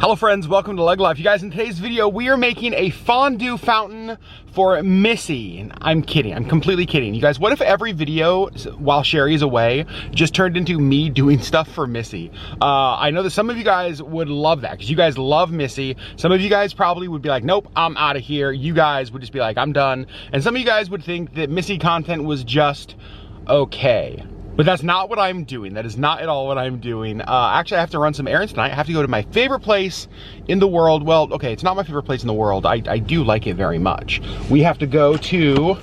Hello friends, welcome to LeggLife. You guys, in today's video, we are making a fondue fountain for Missy. And I'm kidding, I'm completely kidding. You guys, what if every video while Sherry is away just turned into me doing stuff for Missy? I know that some of you guys would love that because you guys love Missy. Some of you guys probably would be like, nope, I'm out of here. You guys would just be like, I'm done. And some of you guys would think that Missy content was just okay. But that's not what I'm doing. That is not at all what I'm doing. Actually, I have to run some errands tonight. I have to go to my favorite place in the world. Well, okay, it's not my favorite place in the world. I do like it very much. We have to go to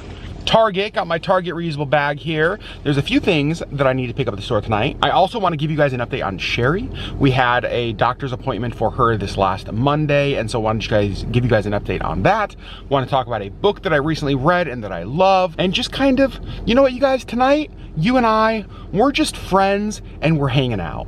Target. Got my Target reusable bag here. There's a few things that I need to pick up at the store tonight. I also want to give you guys an update on Sherri. We had a doctor's appointment for her this last Monday, and so I wanted to give you guys an update on that. Want to talk about a book that I recently read and that I love, and just kind of, you know what, you guys, tonight, you and I, we're just friends and we're hanging out.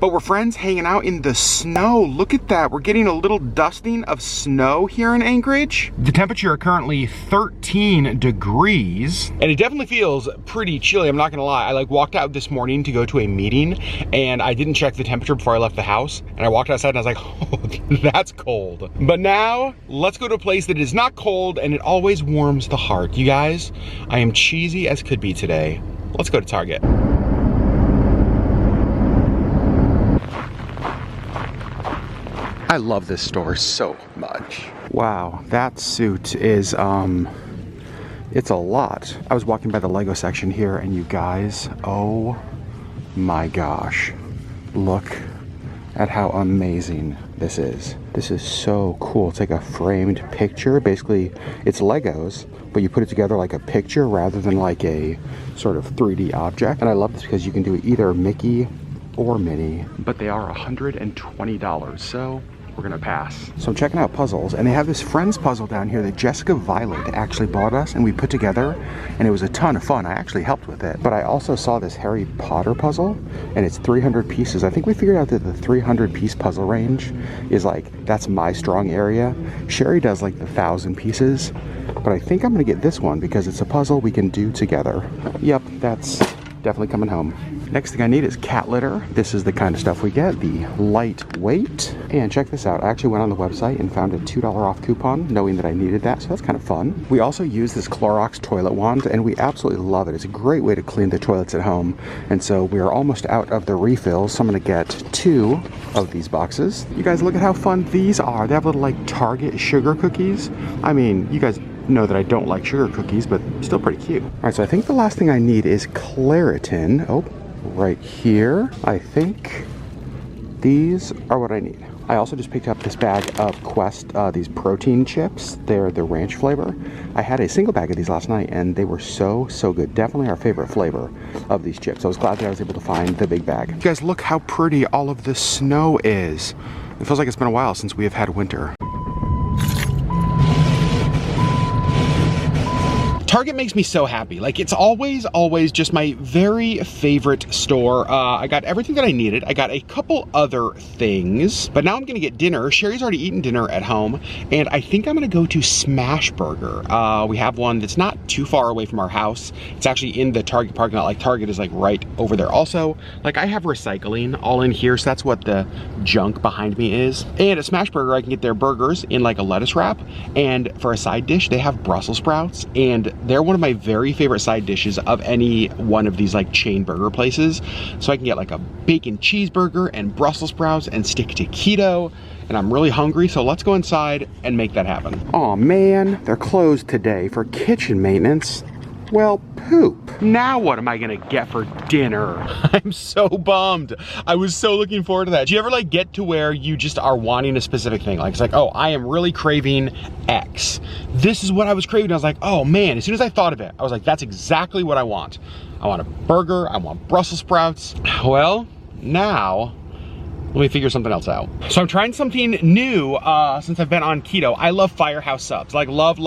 But we're friends hanging out in the snow. Look at that. We're getting a little dusting of snow here in Anchorage. The temperature currently 13 degrees. And it definitely feels pretty chilly, I'm not gonna lie. I walked out this morning to go to a meeting and I didn't check the temperature before I left the house. And I walked outside and I was like, oh, that's cold. But now, let's go to a place that is not cold and it always warms the heart. You guys, I am cheesy as could be today. Let's go to Target. I love this store so much. Wow, that suit is, it's a lot. I was walking by the Lego section here and you guys, oh my gosh. Look at how amazing this is. This is so cool. It's like a framed picture. Basically, it's Legos, but you put it together like a picture rather than like a sort of 3D object. And I love this because you can do either Mickey or Minnie, but they are $120, so we're gonna pass. So I'm checking out puzzles, and they have this Friends puzzle down here that Jessica Violet actually bought us, and we put together, and it was a ton of fun. I actually helped with it. But I also saw this Harry Potter puzzle, and it's 300 pieces. I think we figured out that the 300 piece puzzle range is like, that's my strong area. Sherri does like the 1,000 pieces, but I think I'm gonna get this one because it's a puzzle we can do together. Yep, that's definitely coming home. Next thing I need is cat litter. This is the kind of stuff we get, the lightweight. And check this out, I actually went on the website and found a $2 off coupon, knowing that I needed that, so that's kind of fun. We also use this Clorox toilet wand, and we absolutely love it. It's a great way to clean the toilets at home. And so we are almost out of the refills, so I'm gonna get 2 of these boxes. You guys, look at how fun these are. They have little like Target sugar cookies. I mean, you guys know that I don't like sugar cookies, but still pretty cute. All right, so I think the last thing I need is Claritin. Oh, right here. I think these are what I need. I also just picked up this bag of Quest, these protein chips. They're the ranch flavor. I had a single bag of these last night and they were so good. Definitely our favorite flavor of these chips. I was glad that I was able to find the big bag. You guys, look how pretty all of the snow is. It feels like it's been a while since we have had winter. Target makes me so happy. Like, it's always just my very favorite store. I got everything that I needed. I got a couple other things, but now I'm gonna get dinner. Sherri's already eaten dinner at home, and I think I'm gonna go to Smashburger. We have one that's not too far away from our house. It's actually in the Target parking lot. Like, Target is like right over there. Also, like, I have recycling all in here, so that's what the junk behind me is. And at Smashburger, I can get their burgers in like a lettuce wrap, and for a side dish, they have Brussels sprouts, and they're one of my very favorite side dishes of any one of these like chain burger places. So I can get like a bacon cheeseburger and Brussels sprouts and stick to keto. And I'm really hungry, so let's go inside and make that happen. Oh man, they're closed today for kitchen maintenance. Well, poop. Now what am I gonna get for dinner? I'm so bummed. I was so looking forward to that. Do you ever like get to where you just are wanting a specific thing? Like, it's like, oh, I am really craving X. This is what I was craving. I was like, oh man, as soon as I thought of it, I was like, that's exactly what I want. I want a burger, I want Brussels sprouts. Well, now, let me figure something else out. So I'm trying something new since I've been on keto. I love Firehouse Subs. Like, love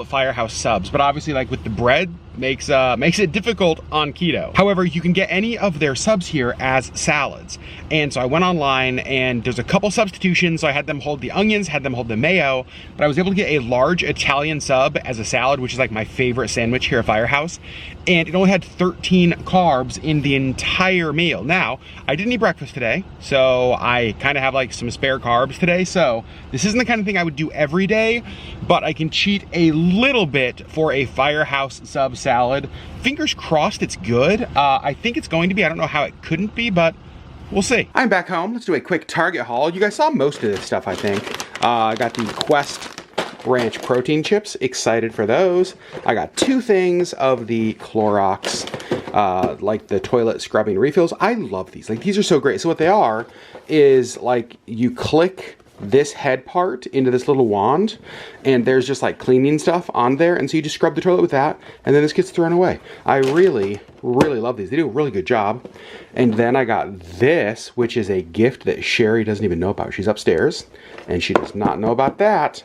Firehouse Subs. But obviously, like with the bread, makes it difficult on keto. However, you can get any of their subs here as salads. And so I went online and there's a couple substitutions. So I had them hold the onions, had them hold the mayo, but I was able to get a large Italian sub as a salad, which is like my favorite sandwich here at Firehouse. and it only had 13 carbs in the entire meal. Now, I didn't eat breakfast today, so I kind of have like some spare carbs today, so this isn't the kind of thing I would do every day, but I can cheat a little bit for a Firehouse Subs salad. Fingers crossed it's good. I think it's going to be. I don't know how it couldn't be, but we'll see. I'm back home. Let's do a quick Target haul. You guys saw most of this stuff, I think. I got the Quest Ranch protein chips, excited for those. I got 2 things of the Clorox, like the toilet scrubbing refills. I love these, like these are so great. So what they are is like you click this head part into this little wand and there's just like cleaning stuff on there, and so you just scrub the toilet with that and then this gets thrown away. I really love these. They do a really good job. And then I got this, which is a gift that Sherri doesn't even know about. She's upstairs and she does not know about that.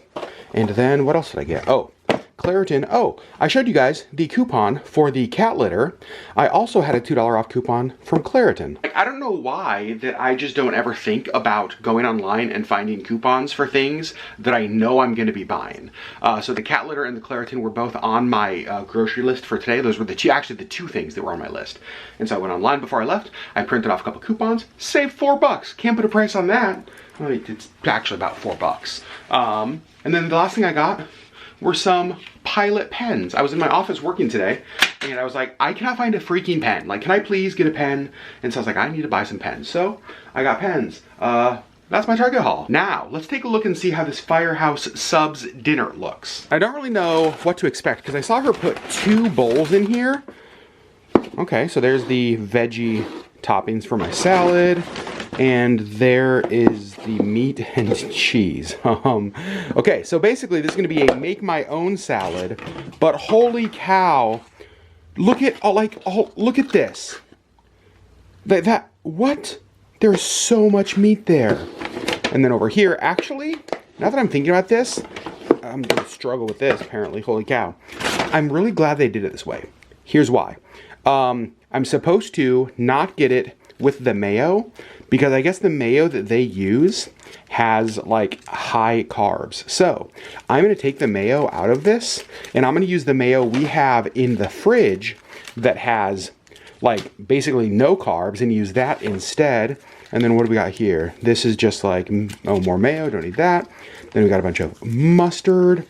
And then what else did I get? Oh, Claritin. Oh, I showed you guys the coupon for the cat litter. I also had a $2 off coupon from Claritin. Like, I don't know why that I just don't ever think about going online and finding coupons for things that I know I'm going to be buying. So the cat litter and the Claritin were both on my grocery list for today. Those were the two things that were on my list. And so I went online before I left. I printed off a couple coupons, saved $4. Can't put a price on that. Well, it's actually about $4. And then the last thing I got were some Pilot pens. I was in my office working today and I was like, I cannot find a freaking pen. Like, can I please get a pen? And so I was like, I need to buy some pens. So I got pens. That's my Target haul. Now, let's take a look and see how this Firehouse Subs dinner looks. I don't really know what to expect because I saw her put 2 bowls in here. Okay, so there's the veggie toppings for my salad. And there is the meat and cheese. Okay, so basically this is gonna be a make my own salad, but holy cow, look at look at this. What? There's so much meat there. And then over here, actually, now that I'm thinking about this, I'm gonna struggle with this apparently, holy cow. I'm really glad they did it this way. Here's why. I'm supposed to not get it with the mayo, because I guess the mayo that they use has like high carbs. So I'm gonna take the mayo out of this and I'm gonna use the mayo we have in the fridge that has like basically no carbs and use that instead. And then what do we got here? This is just like, oh, more mayo, don't need that. Then we got a bunch of mustard.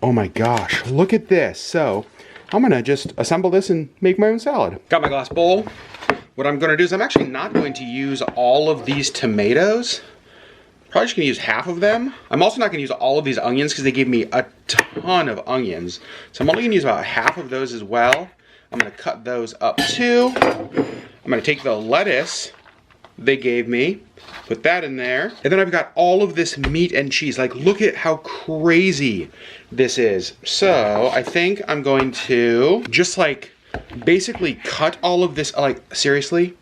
Oh my gosh, look at this. So I'm gonna just assemble this and make my own salad. Got my glass bowl. What I'm gonna do is I'm actually not going to use all of these tomatoes. Probably just gonna use half of them. I'm also not gonna use all of these onions because they gave me a ton of onions. So I'm only gonna use about half of those as well. I'm gonna cut those up too. I'm gonna take the lettuce they gave me, put that in there. And then I've got all of this meat and cheese. Like, look at how crazy this is. So I think I'm going to just like basically cut all of this. Like, seriously,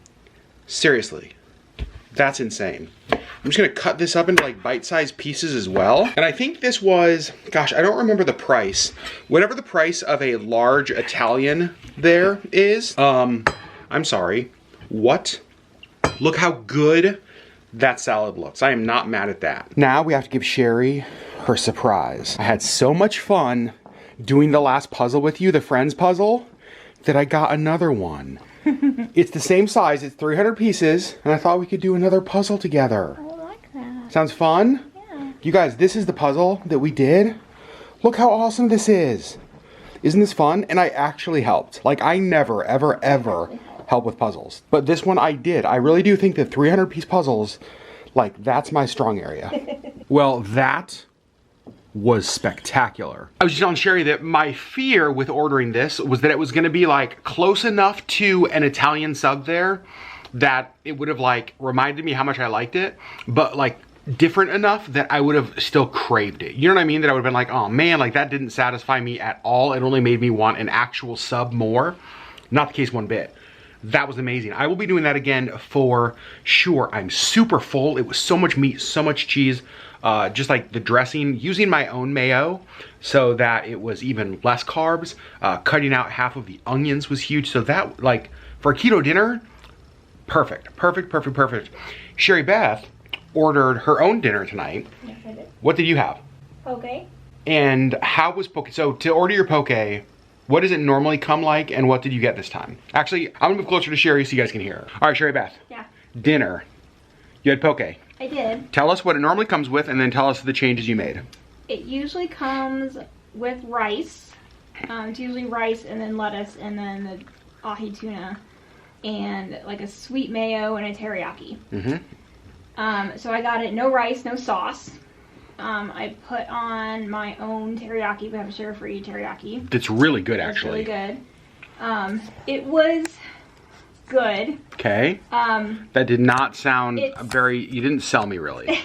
that's insane. I'm just gonna cut this up into like bite-sized pieces as well. And I think this was, gosh, I don't remember the price. Whatever the price of a large Italian there is, I'm sorry, what? Look how good that salad looks. I am not mad at that. Now we have to give Sherri her surprise. I had so much fun doing the last puzzle with you, the Friends puzzle, that I got another one. It's the same size, it's 300 pieces, and I thought we could do another puzzle together. I like that. Sounds fun? Yeah. You guys, this is the puzzle that we did. Look how awesome this is. Isn't this fun? And I actually helped. Like, I never, ever, ever help with puzzles. But this one I did. I really do think that 300-piece puzzles, like, that's my strong area. Well, that was spectacular. I was just telling Sherri that my fear with ordering this was that it was gonna be like close enough to an Italian sub there that it would have like reminded me how much I liked it, but like different enough that I would have still craved it. You know what I mean? That I would have been like, oh man, like that didn't satisfy me at all. It only made me want an actual sub more. Not the case one bit. That was amazing. I will be doing that again for sure. I'm super full. It was so much meat, so much cheese. Just like the dressing, using my own mayo so that it was even less carbs. Cutting out half of the onions was huge. So that, like, for a keto dinner, perfect, perfect, perfect, perfect. Sherri Beth ordered her own dinner tonight. Yes, I did. What did you have? Poke. And how was poke? So to order your poke, What does it normally come like, and what did you get this time? Actually, I'm gonna move closer to Sherri so you guys can hear her. All right, Sherri Beth. Yeah. Dinner. You had poke. I did. Tell us what it normally comes with, and then tell us the changes you made. It usually comes with rice. It's usually rice and then lettuce and then the ahi tuna and like a sweet mayo and a teriyaki. So I got it no rice, no sauce. I put on my own teriyaki. We have a sugar-free teriyaki. It's really good, actually. It's really good. It was good. Okay. That did not sound very, you didn't sell me really.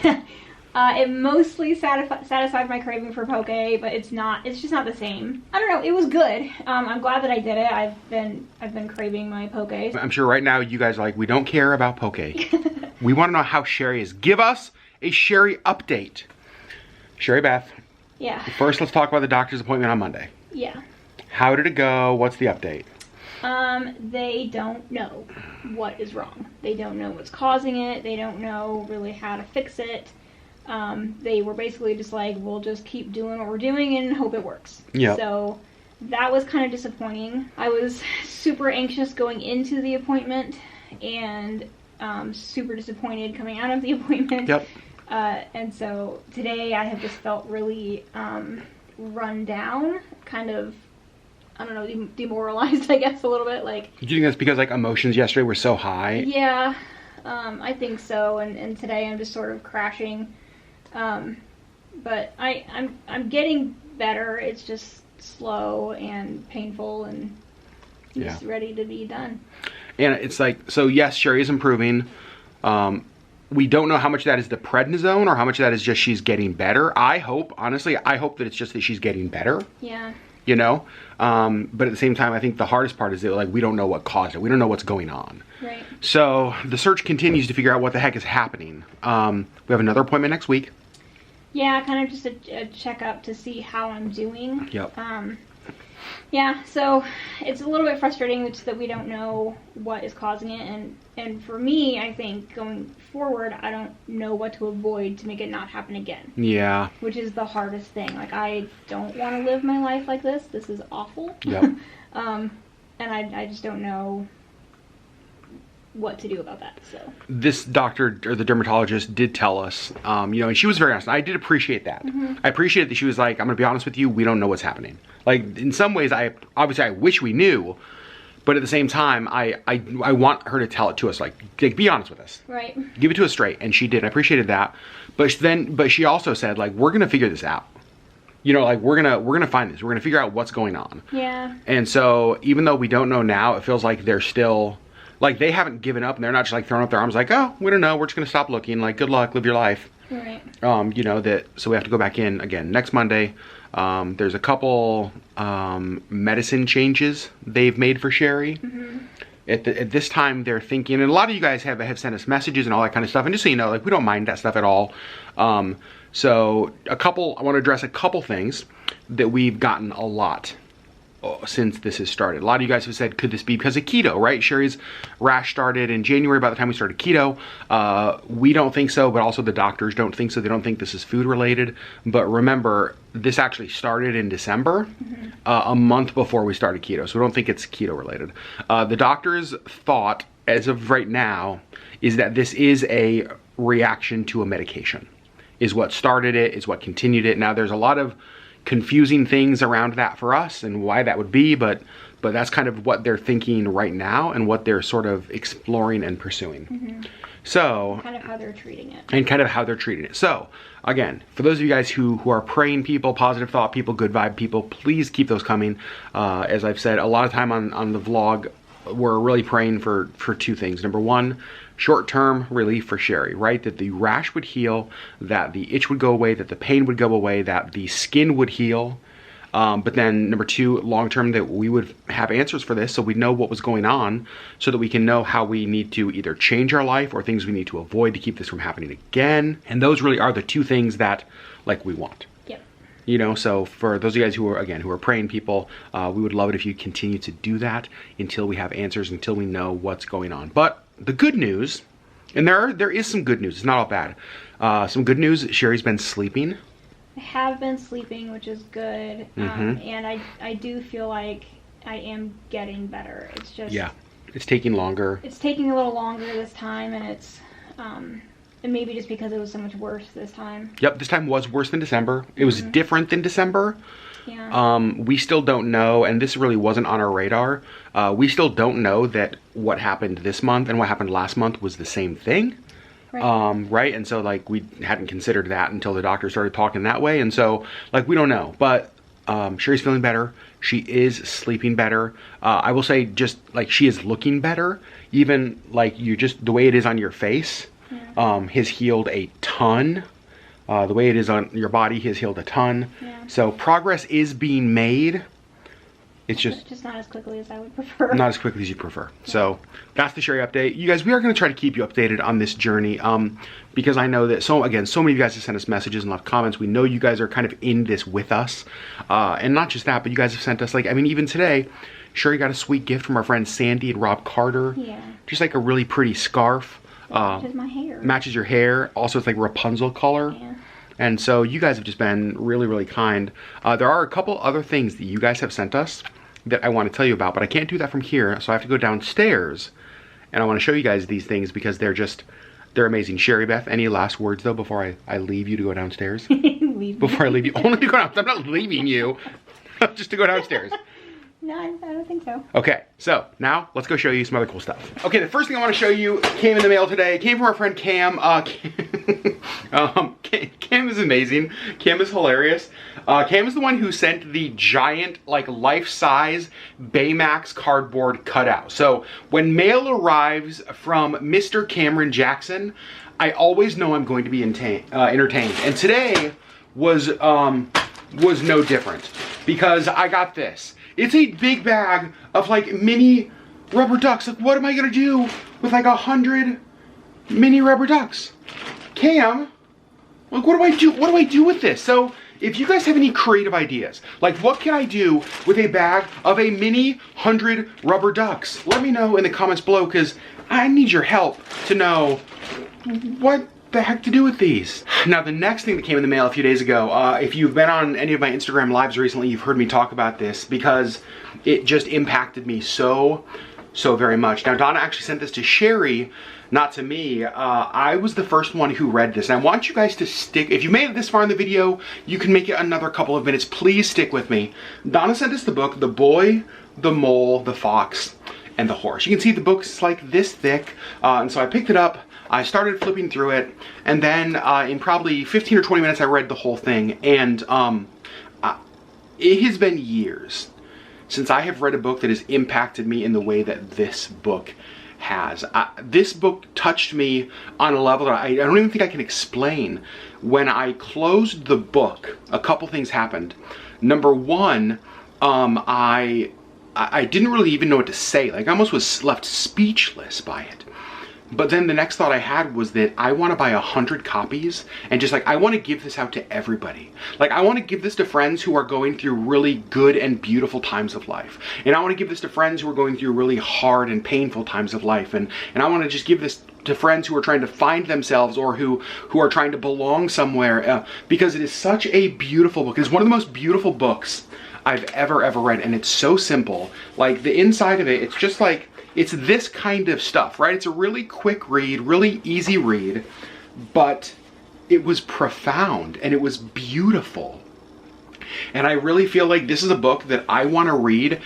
It mostly satisfied my craving for poke, but it's just not the same. I don't know, it was good. I'm glad that I did it. I've been craving my poke. I'm sure right now you guys are like, we don't care about poke. We want to know how Sherri is. Give us a Sherri update. Sherri Beth. Yeah. First, let's talk about the doctor's appointment on Monday. Yeah. How did it go? What's the update? They don't know what is wrong. They don't know what's causing it. They don't know really how to fix it. They were basically just like, we'll just keep doing what we're doing and hope it works. Yeah. So that was kind of disappointing. I was super anxious going into the appointment and super disappointed coming out of the appointment. Yep. And so today I have just felt really run down, kind of, I don't know, demoralized, I guess, a little bit. Like, Do you think that's because like emotions yesterday were so high? Yeah, I think so. And today I'm just sort of crashing. But I'm getting better. It's just slow and painful and just ready to be done. And it's like, so yes, Sherri is improving. We don't know how much of that is the prednisone or how much of that is just she's getting better. I hope, honestly, I hope that it's just that she's getting better. Yeah. You know? But at the same time, I think the hardest part is that like we don't know what caused it. We don't know what's going on. Right. So the search continues to figure out what the heck is happening. We have another appointment next week. Yeah, kind of just a checkup to see how I'm doing. Yep. Yeah, so it's a little bit frustrating that we don't know what is causing it, and for me, I think going forward, I don't know what to avoid to make it not happen again. Yeah. Which is the hardest thing. Like, I don't want to live my life like this. This is awful. Yep. And I just don't know what to do about that. So this doctor or the dermatologist did tell us, you know, and she was very honest. I did appreciate that. I appreciate that she was like, I'm gonna be honest with you, we don't know what's happening. Like, in some ways, I wish we knew, but at the same time, I want her to tell it to us. Like be honest with us. Right. Give it to us straight, and she did. I appreciated that. But she also said, like, we're gonna figure this out. You know, like we're gonna find this. We're gonna figure out what's going on. Yeah. And so even though we don't know now, it feels like they're still. Like, they haven't given up, and they're not just, like, throwing up their arms like, oh, we don't know, we're just going to stop looking. Like, good luck, live your life. Right. You know, so we have to go back in again next Monday. There's a couple medicine changes they've made for Sherri. At this time, they're thinking, and a lot of you guys have sent us messages and all that kind of stuff, and just so you know, like, we don't mind that stuff at all. So, I want to address a couple things that we've gotten a lot since this has started. A lot of you guys have said, could this be because of keto, right? Sherri's rash started in January by the time we started keto. We don't think so, but also the doctors don't think so. They don't think this is food related. But remember, this actually started in December, a month before we started keto. So we don't think it's keto related. The doctors thought, as of right now, is that this is a reaction to a medication. Is what started it, is what continued it. Now there's a lot of confusing things around that for us and why that would be, but that's kind of what they're thinking right now and what they're sort of exploring and pursuing. So kind of how they're treating it. And kind of how they're treating it. So again, for those of you guys who are praying people, positive thought people, good vibe people, please keep those coming. As I've said a lot of time on the vlog, we're really praying for two things. Number one, short-term relief for Sherri, right? That the rash would heal, that the itch would go away, that the pain would go away, that the skin would heal. But then number two, long-term, that we would have answers for this so we know what was going on so that we can know how we need to either change our life or things we need to avoid to keep this from happening again. And those really are the two things that, like, we want. Yep. You know, so for those of you guys who are praying people, we would love it if you continue to do that until we have answers, until we know what's going on. But the good news, and there is some good news, it's not all bad. Some good news, Sherri's been sleeping I have been sleeping, which is good, and I do feel like I am getting better. It's just it's taking longer. It's taking a little longer this time, and it's and maybe just because it was so much worse this time. Yep, this time was worse than December. It was different than December. Yeah. We still don't know, and this really wasn't on our radar. We still don't know that what happened this month and what happened last month was the same thing. Right. Right, and so like we hadn't considered that until the doctor started talking that way, and so like we don't know, but Sherri's feeling better. She is sleeping better. I will say, just like, she is looking better, even like you just the way it is on your face has healed a ton. The way it is on your body has healed a ton. So progress is being made. It's just not as quickly as I would prefer. Not as quickly as you prefer. So that's the Sherri update. You guys, we are going to try to keep you updated on this journey because I know that, so many of you guys have sent us messages and left comments. We know you guys are kind of in this with us. And not just that, but you guys have sent us, like, I mean, even today, Sherri got a sweet gift from our friends Sandy and Rob Carter. Yeah. Just like a really pretty scarf. Matches my hair. Matches your hair. Also, it's like Rapunzel color. Yeah. And so you guys have just been really, really kind. There are a couple other things that you guys have sent us that I want to tell you about, but I can't do that from here, so I have to go downstairs. And I want to show you guys these things because they're amazing. Sherri Beth, any last words though before I leave you to go downstairs? Before I leave you, only to go downstairs. I'm not leaving you, just to go downstairs. No, I don't think so. Okay, so now let's go show you some other cool stuff. Okay, the first thing I want to show you came in the mail today. It came from our friend Cam. Cam is amazing. Cam is hilarious. Cam is the one who sent the giant, like, life-size Baymax cardboard cutout. So when mail arrives from Mr. Cameron Jackson, I always know I'm going to be entertained. And today was no different because I got this. It's a big bag of like mini rubber ducks. Like, what am I gonna do with like 100 mini rubber ducks? Cam, like, what do I do? What do I do with this? So if you guys have any creative ideas, like what can I do with a bag of a mini 100 rubber ducks? Let me know in the comments below because I need your help to know what the heck to do with these. Now, the next thing that came in the mail a few days ago, if you've been on any of my Instagram lives recently, you've heard me talk about this because it just impacted me so very much. Now, Donna actually sent this to Sherri, not to me. I was the first one who read this, and I want you guys to stick. If you made it this far in the video, you can make it another couple of minutes. Please stick with me. Donna sent us the book, The Boy, the Mole, the Fox, and the Horse. You can see the book's like this thick, and so I picked it up. I started flipping through it, and then in probably 15 or 20 minutes, I read the whole thing, and it has been years since I have read a book that has impacted me in the way that this book has. This book touched me on a level that I don't even think I can explain. When I closed the book, a couple things happened. Number one, I didn't really even know what to say. Like, I almost was left speechless by it. But then the next thought I had was that I want to buy 100 copies and just like, I want to give this out to everybody. Like, I want to give this to friends who are going through really good and beautiful times of life. And I want to give this to friends who are going through really hard and painful times of life. And I want to just give this to friends who are trying to find themselves or who are trying to belong somewhere because it is such a beautiful book. It's one of the most beautiful books I've ever read. And it's so simple. Like, the inside of it, it's just like, it's this kind of stuff, right? It's a really quick read, really easy read, but it was profound and it was beautiful. And I really feel like this is a book that I want to read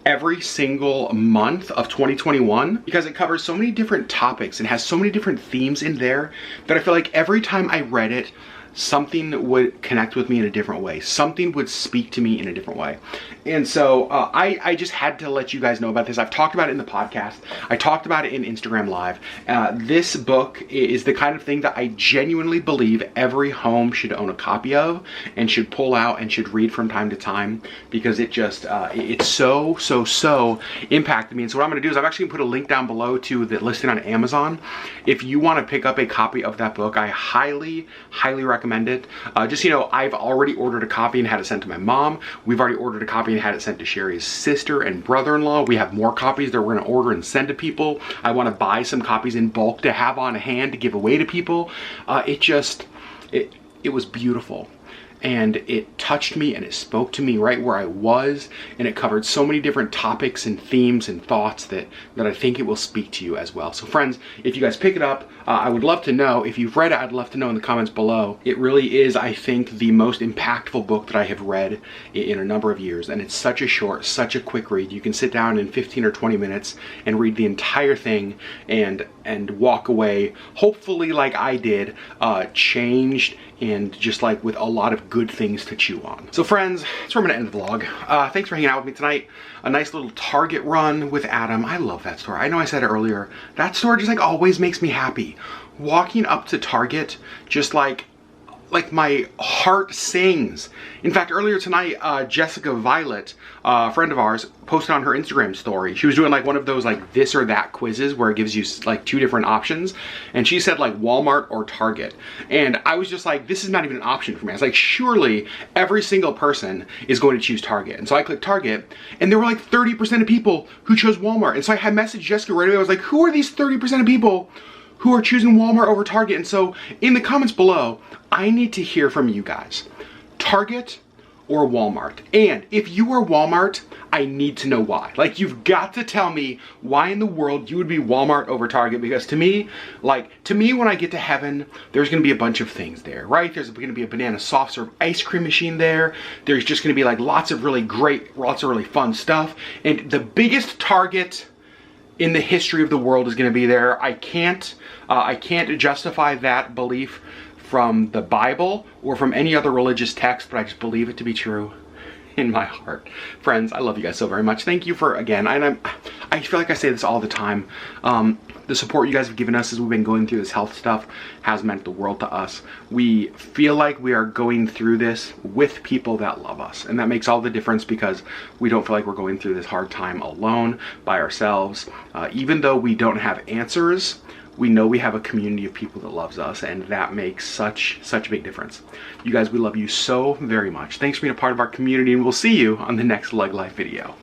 every single month of 2021 because it covers so many different topics and has so many different themes in there that I feel like every time I read it, something would connect with me in a different way. Something would speak to me in a different way. And so I just had to let you guys know about this. I've talked about it in the podcast. I talked about it in Instagram Live. This book is the kind of thing that I genuinely believe every home should own a copy of and should pull out and should read from time to time because it just, it's so impacted me. And so what I'm going to do is I'm actually going to put a link down below to the listing on Amazon. If you want to pick up a copy of that book, I highly recommend it. Just, you know, I've already ordered a copy and had it sent to my mom. We've already ordered a copy and had it sent to Sherri's sister and brother-in-law. We have more copies that we're going to order and send to people. I want to buy some copies in bulk to have on hand to give away to people. It was beautiful. and it touched me and it spoke to me right where I was, and it covered so many different topics and themes and thoughts that I think it will speak to you as well. So friends, if you guys pick it up, I would love to know. If you've read it, I'd love to know in the comments below. It really is, I think, the most impactful book that I have read in a number of years, and it's such a short, such a quick read. You can sit down in 15 or 20 minutes and read the entire thing and walk away, hopefully like I did, changed, and just like with a lot of good things to chew on. So friends, that's where I'm gonna end the vlog. Thanks for hanging out with me tonight. A nice little Target run with Adam. I love that store. I know I said it earlier. That store just like always makes me happy. Walking up to Target, just like my heart sings. In fact, earlier tonight, Jessica Violet, a friend of ours, posted on her Instagram story. She was doing like one of those like this or that quizzes where it gives you like 2 different options. And she said like Walmart or Target. And I was just like, this is not even an option for me. I was like, surely every single person is going to choose Target. And so I clicked Target, and there were like 30% of people who chose Walmart. And so I had messaged Jessica right away. I was like, who are these 30% of people who are choosing Walmart over Target? And so in the comments below, I need to hear from you guys. Target or Walmart? And if you are Walmart, I need to know why. Like, you've got to tell me why in the world you would be Walmart over Target, because to me, when I get to heaven, there's gonna be a bunch of things there, right? There's gonna be a banana soft serve ice cream machine there. There's just gonna be like lots of really fun stuff. And the biggest Target in the history of the world is going to be there. I can't justify that belief from the Bible or from any other religious text, but I just believe it to be true in my heart. Friends, I love you guys so very much. Thank you for, again, and I feel like I say this all the time, the support you guys have given us as we've been going through this health stuff has meant the world to us. We feel like we are going through this with people that love us, and that makes all the difference, because we don't feel like we're going through this hard time alone, by ourselves. Even though we don't have answers, we know we have a community of people that loves us, and that makes such a big difference. You guys, we love you so very much. Thanks for being a part of our community, and we'll see you on the next LeggLife video.